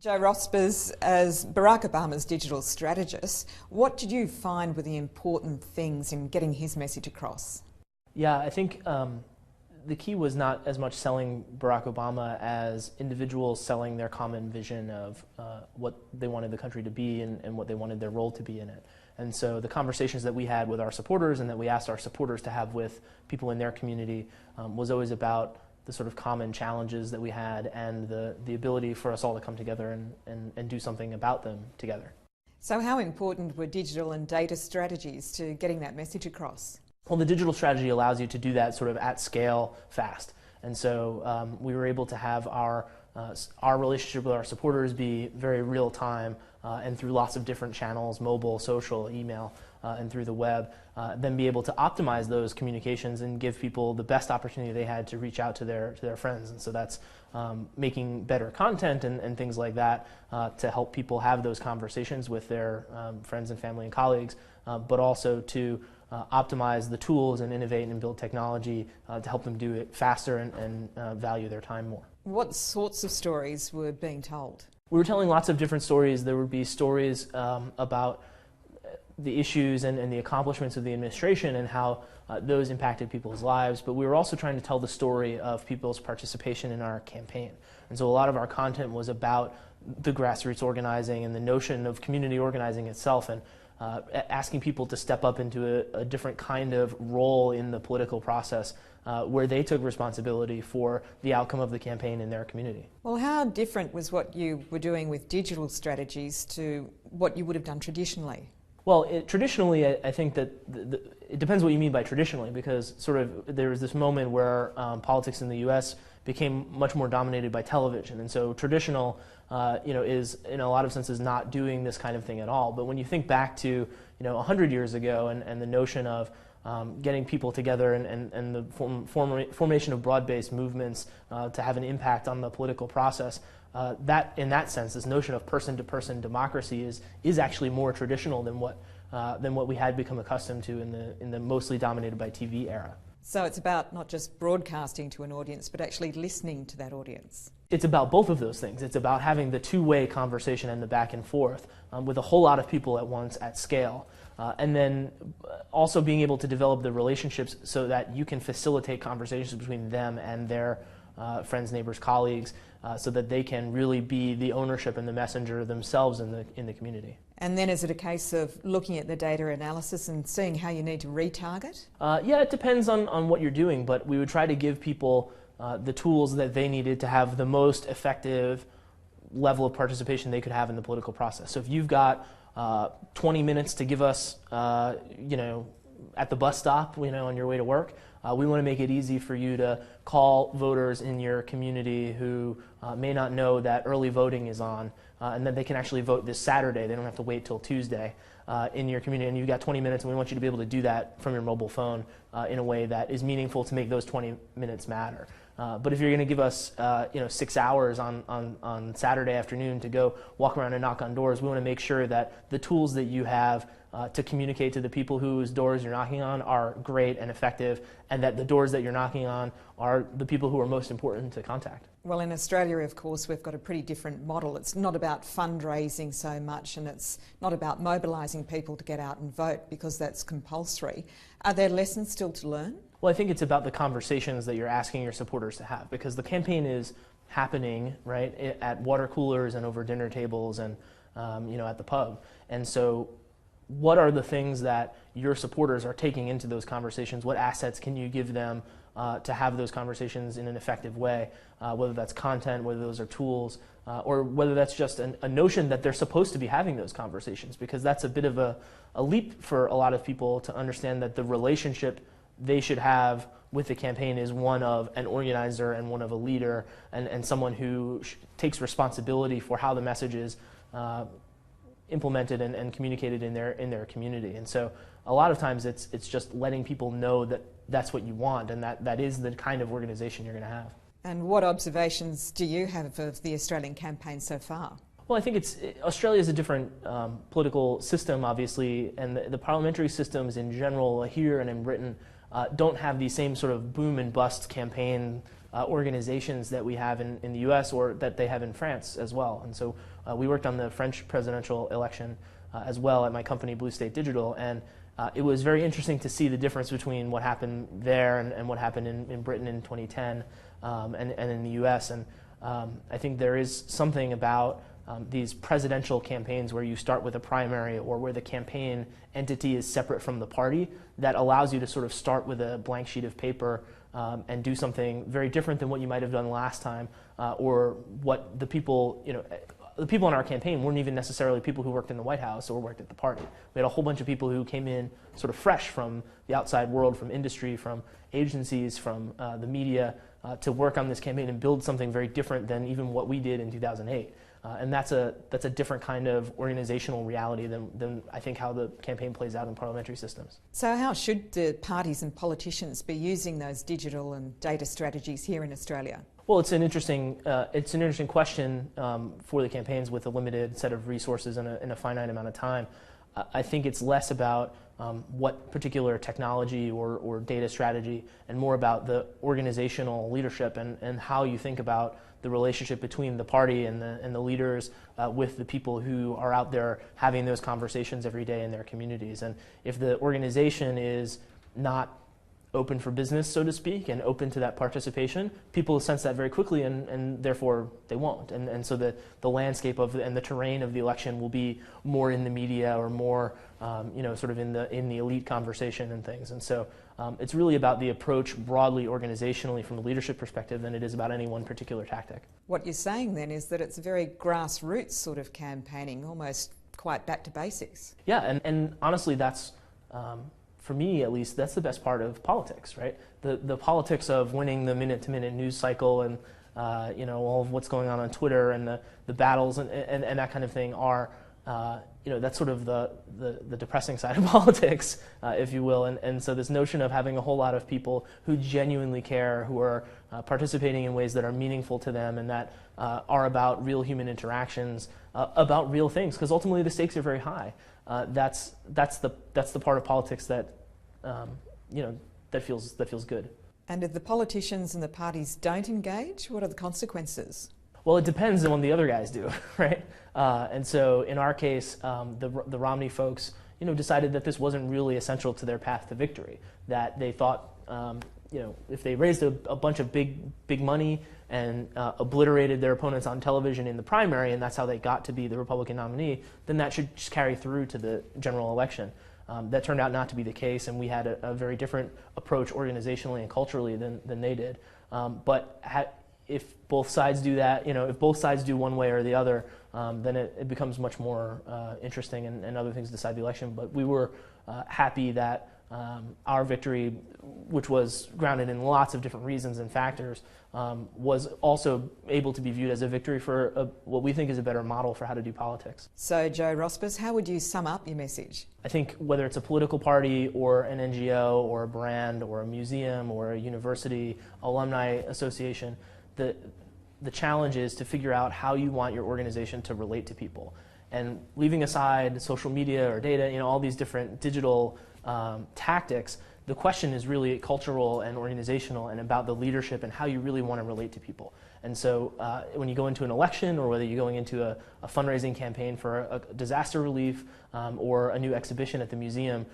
Joe Rospers, as Barack Obama's digital strategist, what did you find were the important things in getting his message across? Yeah, I think the key was not as much selling Barack Obama as individuals selling their common vision of what they wanted the country to be and what they wanted their role to be in it. And so the conversations that we had with our supporters and that we asked our supporters to have with people in their community was always about the sort of common challenges that we had and the ability for us all to come together and do something about them together. So how important were digital and data strategies to getting that message across? Well, the digital strategy allows you to do that sort of at scale fast. And so we were able to have our relationship with our supporters be very real time and through lots of different channels, mobile, social, email, and through the web, then be able to optimize those communications and give people the best opportunity they had to reach out to their friends. And so that's making better content and things like that to help people have those conversations with their friends and family and colleagues, but also to optimize the tools and innovate and build technology to help them do it faster and value their time more. What sorts of stories were being told? We were telling lots of different stories. There would be stories about the issues and the accomplishments of the administration and how those impacted people's lives, but we were also trying to tell the story of people's participation in our campaign. And so a lot of our content was about the grassroots organizing and the notion of community organizing itself, and asking people to step up into a different kind of role in the political process where they took responsibility for the outcome of the campaign in their community. Well, how different was what you were doing with digital strategies to what you would have done traditionally? Well, traditionally, I think that it depends what you mean by traditionally, because sort of there was this moment where politics in the U.S. became much more dominated by television, and so traditional, is in a lot of senses not doing this kind of thing at all. But when you think back to 100 years ago and the notion of getting people together and the formation of broad-based movements to have an impact on the political process, that in that sense, this notion of person-to-person democracy is actually more traditional than what we had become accustomed to in the mostly dominated by TV era. So it's about not just broadcasting to an audience, but actually listening to that audience. It's about both of those things. It's about having the two-way conversation and the back and forth with a whole lot of people at once at scale. And then also being able to develop the relationships so that you can facilitate conversations between them and their friends, neighbors, colleagues, so that they can really be the ownership and the messenger themselves in the community. And then is it a case of looking at the data analysis and seeing how you need to retarget? Yeah, it depends on what you're doing, but we would try to give people the tools that they needed to have the most effective level of participation they could have in the political process. So if you've got 20 minutes to give us, at the bus stop, on your way to work, we want to make it easy for you to call voters in your community who may not know that early voting is on, and that they can actually vote this Saturday. They don't have to wait till Tuesday in your community. And you've got 20 minutes, and we want you to be able to do that from your mobile phone in a way that is meaningful to make those 20 minutes matter. But if you're going to give us 6 hours on Saturday afternoon to go walk around and knock on doors, we want to make sure that the tools that you have to communicate to the people whose doors you're knocking on are great and effective, and that the doors that you're knocking on are the people who are most important to contact. Well, in Australia, of course, we've got a pretty different model. It's not about fundraising so much, and it's not about mobilising people to get out and vote, because that's compulsory. Are there lessons still to learn? Well, I think it's about the conversations that you're asking your supporters to have, because the campaign is happening, right, at water coolers and over dinner tables and at the pub. And so what are the things that your supporters are taking into those conversations? What assets can you give them to have those conversations in an effective way, whether that's content, whether those are tools, or whether that's just a notion that they're supposed to be having those conversations, because that's a bit of a leap for a lot of people to understand that the relationship they should have with the campaign is one of an organizer and one of a leader and someone who takes responsibility for how the message is implemented and communicated in their community. And so a lot of times it's just letting people know that that's what you want, and that is the kind of organization you're going to have. And what observations do you have of the Australian campaign so far? Well, I think Australia is a different political system, obviously, and the parliamentary systems in general here and in Britain don't have the same sort of boom and bust campaign organizations that we have in the US or that they have in France as well. And so we worked on the French presidential election as well at my company, Blue State Digital, and it was very interesting to see the difference between what happened there and what happened in Britain in 2010 and in the US. And I think there is something about these presidential campaigns where you start with a primary or where the campaign entity is separate from the party that allows you to sort of start with a blank sheet of paper and do something very different than what you might have done last time or what the people, the people in our campaign weren't even necessarily people who worked in the White House or worked at the party. We had a whole bunch of people who came in sort of fresh from the outside world, from industry, from agencies, from the media to work on this campaign and build something very different than even what we did in 2008. And that's a different kind of organizational reality than I think how the campaign plays out in parliamentary systems. So how should the parties and politicians be using those digital and data strategies here in Australia? Well, it's an interesting question for the campaigns with a limited set of resources and a finite amount of time. I think it's less about what particular technology or data strategy and more about the organizational leadership and how you think about the relationship between the party and the leaders with the people who are out there having those conversations every day in their communities. And if the organization is not open for business, so to speak, and open to that participation, people sense that very quickly and therefore they won't. And so the landscape and the terrain of the election will be more in the media or more sort of in the elite conversation and things. And so it's really about the approach broadly organizationally from a leadership perspective than it is about any one particular tactic. What you're saying then is that it's a very grassroots sort of campaigning, almost quite back to basics. Yeah, and honestly that's for me, at least, that's the best part of politics, right? The politics of winning the minute-to-minute news cycle and all of what's going on Twitter and the battles and that kind of thing are that's sort of the depressing side of politics, if you will. And so this notion of having a whole lot of people who genuinely care, who are participating in ways that are meaningful to them and that are about real human interactions, about real things, because ultimately the stakes are very high. That's the part of politics that that feels good. And if the politicians and the parties don't engage, what are the consequences? Well, it depends on what the other guys do, right? And so in our case, the Romney folks, decided that this wasn't really essential to their path to victory. That they thought, if they raised a bunch of big money and obliterated their opponents on television in the primary, and that's how they got to be the Republican nominee, then that should just carry through to the general election. That turned out not to be the case, and we had a very different approach organizationally and culturally than they did. But if both sides do that, if both sides do one way or the other, then it becomes much more interesting and other things decide the election. But we were happy that our victory, which was grounded in lots of different reasons and factors, was also able to be viewed as a victory for what we think is a better model for how to do politics. So, Joe Rospers, how would you sum up your message? I think whether it's a political party or an NGO or a brand or a museum or a university, alumni association, the challenge is to figure out how you want your organization to relate to people. And leaving aside social media or data, all these different digital tactics, the question is really cultural and organizational and about the leadership and how you really want to relate to people. And so when you go into an election or whether you're going into a fundraising campaign for a disaster relief or a new exhibition at the museum,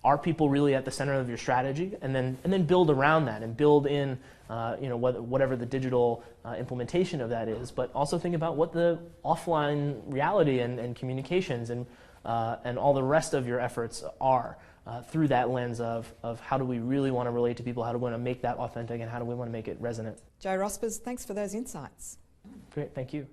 are people really at the center of your strategy? And then build around that and build in whatever the digital implementation of that is, but also think about what the offline reality and communications and all the rest of your efforts are through that lens of how do we really want to relate to people, how do we want to make that authentic, and how do we want to make it resonant. Joe Rospers, thanks for those insights. Great, thank you.